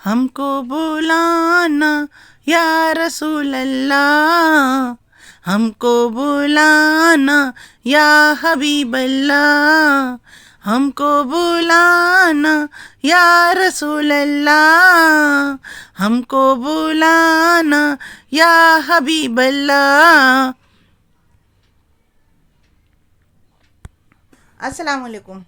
हमको बुलाना या रसूल अल्लाह, हमको बुलाना या हबीब अल्लाह, हमको बुलाना या रसूल अल्लाह, हमको बुलाना या हबीब अल्लाह। अस्सलाम वालेकुम।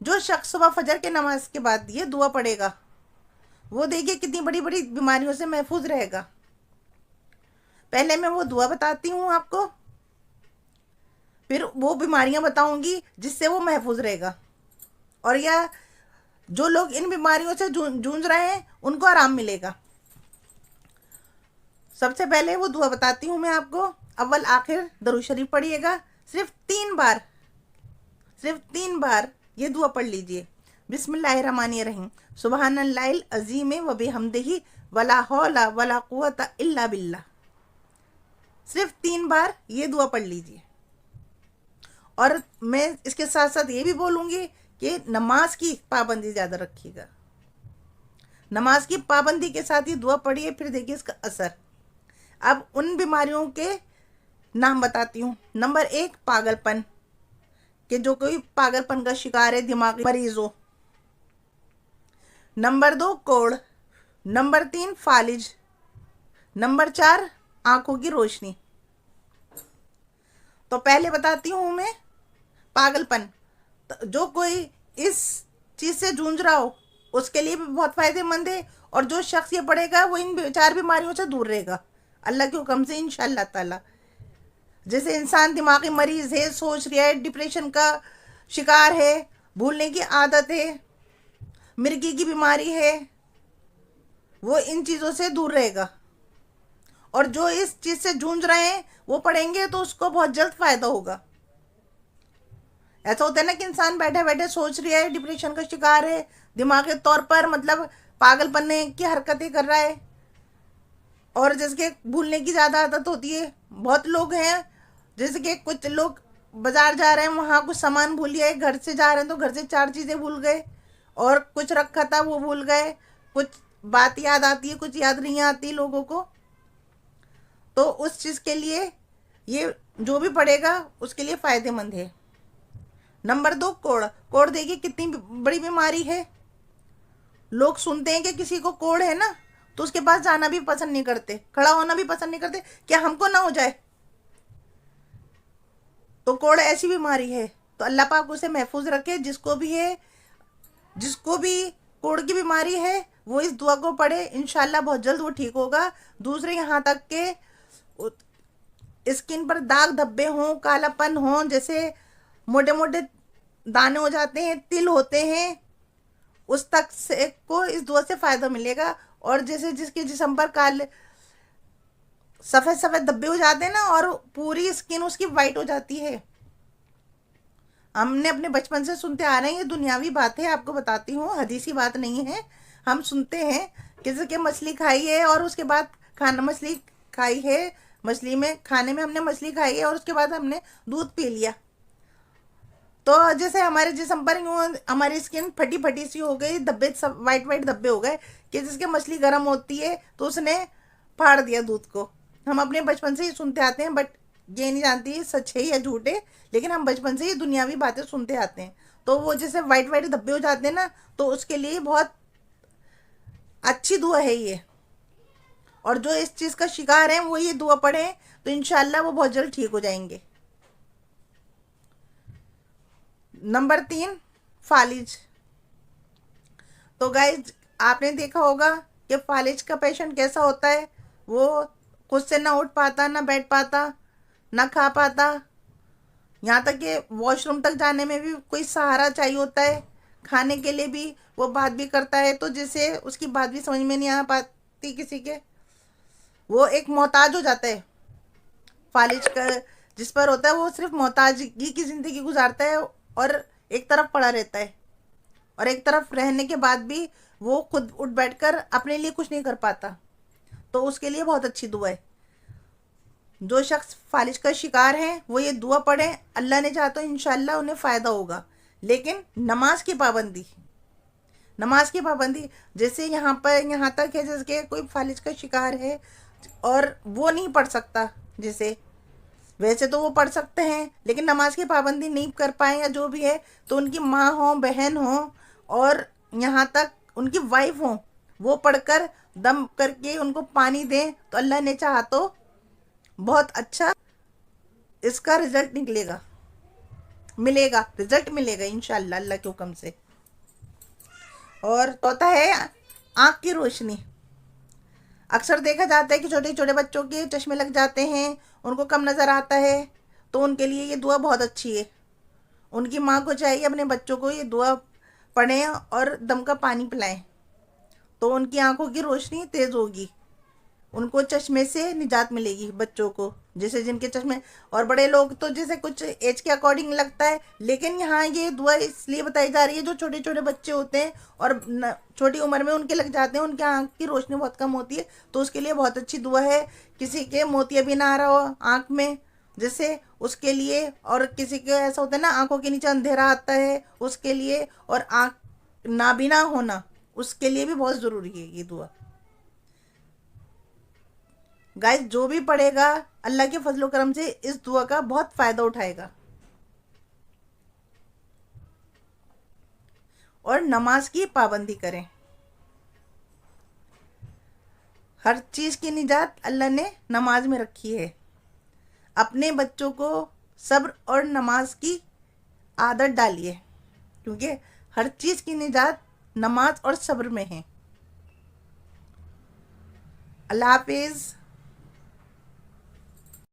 जो शख्स सुबह फजर के नमाज के बाद ये दुआ पढ़ेगा वो देखिए कितनी बड़ी बड़ी बीमारियों से महफूज रहेगा। पहले मैं वो दुआ बताती हूँ आपको, फिर वो बीमारियां बताऊंगी जिससे वो महफूज रहेगा, और या जो लोग इन बीमारियों से जूझ रहे हैं उनको आराम मिलेगा। सबसे पहले वो दुआ बताती हूँ मैं आपको। अव्वल आखिर दरूद शरीफ पढ़िएगा, सिर्फ 3 बार, सिर्फ 3 बार ये दुआ पढ़ लीजिए। बिस्मिल्लाहिर्रहमानिर्रहीम, सुबहानल्लाहिल अज़ीम व बिहम्दिही वला हौला वला कुव्वता इल्ला बिल्लाह। सिर्फ 3 बार ये दुआ पढ़ लीजिए। और मैं इसके साथ साथ ये भी बोलूँगी कि नमाज की पाबंदी ज़्यादा रखिएगा। नमाज की पाबंदी के साथ ये दुआ पढ़िए, फिर देखिए इसका असर। अब उन बीमारियों के नाम बताती हूँ। नंबर 1 पागलपन, कि जो कोई पागलपन का शिकार है, दिमागी मरीज हो। नंबर 2 कोढ़, नंबर 3 फालिज, नंबर 4 आंखों की रोशनी। तो पहले बताती हूँ मैं पागलपन। तो जो कोई इस चीज से जूझ रहा हो उसके लिए भी बहुत फायदेमंद है, और जो शख्स ये पढ़ेगा वो इन 4 बीमारियों से दूर रहेगा अल्लाह के हुक्म से इंशाअल्लाह ताला। जैसे इंसान दिमागी मरीज है, सोच रहा है, डिप्रेशन का शिकार है, भूलने की आदत है, मिर्गी की बीमारी है, वो इन चीज़ों से दूर रहेगा। और जो इस चीज़ से जूझ रहे हैं वो पढ़ेंगे तो उसको बहुत जल्द फायदा होगा। ऐसा होता है ना कि इंसान बैठे बैठे सोच रहा है, डिप्रेशन का शिकार है, दिमागी तौर पर मतलब पागलपन की हरकतें कर रहा है, और जिसके भूलने की ज़्यादा आदत होती है। बहुत लोग हैं जैसे कि कुछ लोग बाजार जा रहे हैं, वहाँ कुछ सामान भूल गए, घर से जा रहे हैं तो घर से 4 चीज़ें भूल गए, और कुछ रखा था वो भूल गए, कुछ बात याद आती है, कुछ याद नहीं आती लोगों को। तो उस चीज़ के लिए ये जो भी पढ़ेगा उसके लिए फ़ायदेमंद है। नंबर 2 कोढ़। कोढ़ देखिए कितनी बड़ी बीमारी है। लोग सुनते हैं कि किसी को कोढ़ है ना तो उसके पास जाना भी पसंद नहीं करते, खड़ा होना भी पसंद नहीं करते, क्या हमको ना हो जाए। तो कोढ़ ऐसी बीमारी है, तो अल्लाह पाक उसे महफूज रखे। जिसको भी है, जिसको भी कोढ़ की बीमारी है वो इस दुआ को पढ़े, इंशाल्लाह बहुत जल्द वो ठीक होगा। दूसरे यहाँ तक के स्किन पर दाग धब्बे हों, कालापन हो, जैसे मोटे मोटे दाने हो जाते हैं, तिल होते हैं, उस तक से को इस दुआ से फ़ायदा मिलेगा। और जैसे जिसके जिस्म पर काले सफ़ेद सफ़ेद धब्बे हो जाते हैं ना, और पूरी स्किन उसकी वाइट हो जाती है। हमने अपने बचपन से सुनते आ रहे हैं, ये दुनियावी बात है, आपको बताती हूँ, हदीसी बात नहीं है। हम सुनते हैं किसी के मछली खाई है और उसके बाद खाना, मछली खाई है, मछली में खाने में हमने मछली खाई है और उसके बाद हमने दूध पी लिया, तो जैसे हमारे जिस्म पर यूँ हमारी स्किन फटी फटी सी हो गई, धब्बे सब वाइट वाइट धब्बे हो गए, कि जिसके मछली गर्म होती है तो उसने फाड़ दिया दूध को। हम अपने बचपन से ही सुनते आते हैं, बट ये नहीं जानती सच है या झूठ है, लेकिन हम बचपन से ही दुनियावी बातें सुनते आते हैं। तो वो जैसे वाइट वाइट धब्बे हो जाते हैं ना, तो उसके लिए बहुत अच्छी दुआ है ये। और जो इस चीज़ का शिकार है वो ये दुआ पढ़ें तो इंशाल्लाह वो बहुत जल्द ठीक हो जाएंगे। नंबर 3 फालिज। तो गाइज आपने देखा होगा कि फालिज का पेशेंट कैसा होता है। वो खुद से ना उठ पाता, ना बैठ पाता, ना खा पाता, यहाँ तक कि वॉशरूम तक जाने में भी कोई सहारा चाहिए होता है, खाने के लिए भी। वो बात भी करता है तो जैसे उसकी बात भी समझ में नहीं आ पाती किसी के, वो एक मोहताज हो जाता है। फालिज का जिस पर होता है वो सिर्फ मोहताजगी की ज़िंदगी गुजारता है, और एक तरफ पड़ा रहता है, और एक तरफ रहने के बाद भी वो खुद उठ बैठकर अपने लिए कुछ नहीं कर पाता। तो उसके लिए बहुत अच्छी दुआ है। जो शख्स फालिज का शिकार है वो ये दुआ पढ़ें, अल्लाह ने चाहा तो इंशाल्लाह उन्हें फ़ायदा होगा। लेकिन नमाज की पाबंदी, नमाज की पाबंदी, जैसे यहाँ पर यहाँ तक है जैसे कोई फालिज का शिकार है और वो नहीं पढ़ सकता, जैसे वैसे तो वो पढ़ सकते हैं लेकिन नमाज की पाबंदी नहीं कर पाए या जो भी है, तो उनकी माँ हो, बहन हो, और यहाँ तक उनकी वाइफ हो, वो पढ़कर दम करके उनको पानी दें तो अल्लाह ने चाहा तो बहुत अच्छा इसका रिजल्ट निकलेगा, मिलेगा, रिजल्ट मिलेगा इंशाल्लाह अल्लाह के हुक्म से। और चौथा है आँख की रोशनी। अक्सर देखा जाता है कि छोटे छोटे बच्चों के चश्मे लग जाते हैं, उनको कम नज़र आता है, तो उनके लिए ये दुआ बहुत अच्छी है। उनकी माँ को चाहिए अपने बच्चों को ये दुआ पढ़ें और दम का पानी पिलाएं, तो उनकी आंखों की रोशनी तेज़ होगी, उनको चश्मे से निजात मिलेगी बच्चों को, जैसे जिनके चश्मे। और बड़े लोग तो जैसे कुछ एज के अकॉर्डिंग लगता है, लेकिन यहाँ ये दुआ इसलिए बताई जा रही है जो छोटे छोटे बच्चे होते हैं और छोटी उम्र में उनके लग जाते हैं, उनके आँख की रोशनी बहुत कम होती है, तो उसके लिए बहुत अच्छी दुआ है। किसी के मोतिया भी ना आ रहा हो आँख में, जैसे उसके लिए, और किसी के ऐसा होता है ना आंखों के नीचे अंधेरा आता है उसके लिए, और आँख नाबीना होना उसके लिए भी बहुत ज़रूरी है ये दुआ। गाइस जो भी पढ़ेगा अल्लाह के फजलो करम से इस दुआ का बहुत फ़ायदा उठाएगा। और नमाज की पाबंदी करें, हर चीज़ की निजात अल्लाह ने नमाज में रखी है। अपने बच्चों को सब्र और नमाज की आदत डालिए, क्योंकि हर चीज़ की निजात नमाज और सब्र में है। अल्लाह हाफिज़।